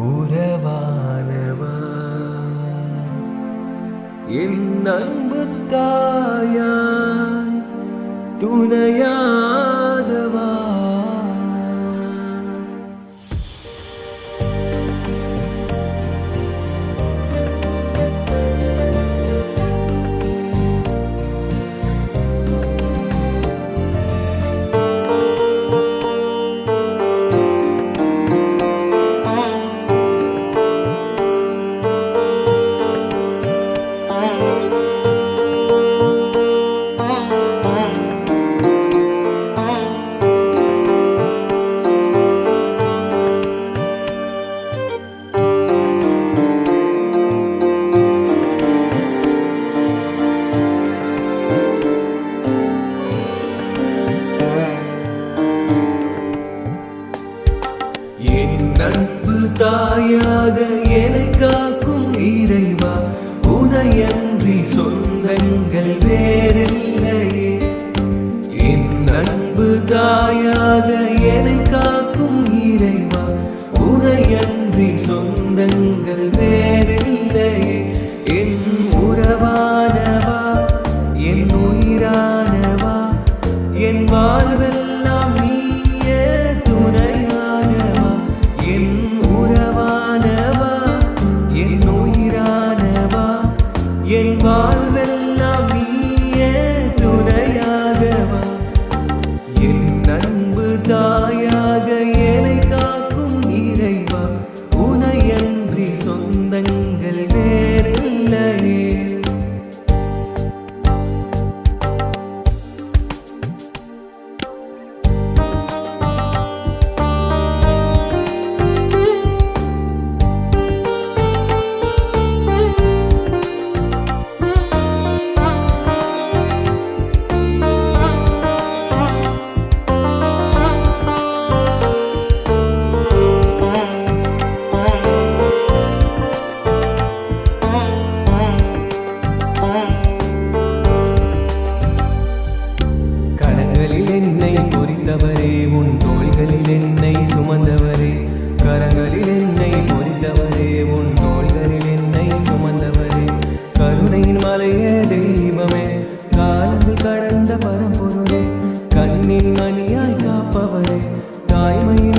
உறவானவா என் அன்பு தாயாய் துணையாகவா நட்பு தாயாக என்னை காக்கும் இறைவா உனையன்றி சொந்தங்கள் வேறில்லையே. என் நட்பு தாயாக என்னை காக்கும் இறைவா உனையன்றி சொந்தங்கள் வேறில்லையே. என் உறவானவா என் உயிரானவா என் வாழ்வெல்லாம் நீயே துணையானவா. என் உறவானவா என் உயிரானவா என் வாழ்வெல்லாம் நீயே துணையாகவா. என் அன்பு தாயாக என்னை காக்கும் இறைவா உனையன்றி சொந்தங்கள் வேறில்லையே. என்னை பொறித்தவரே உன் தோள்களில் என்னை சுமந்தவரே. கரங்களில் என்னை பொறித்தவரே உன் தோள்களில் என்னை சுமந்தவரே. கருணையின் மலையே தெய்வமே காலங்கள் கடந்த பரம்பொருளே. கண்ணின் மணியாய் காப்பவரே தாய்மையின்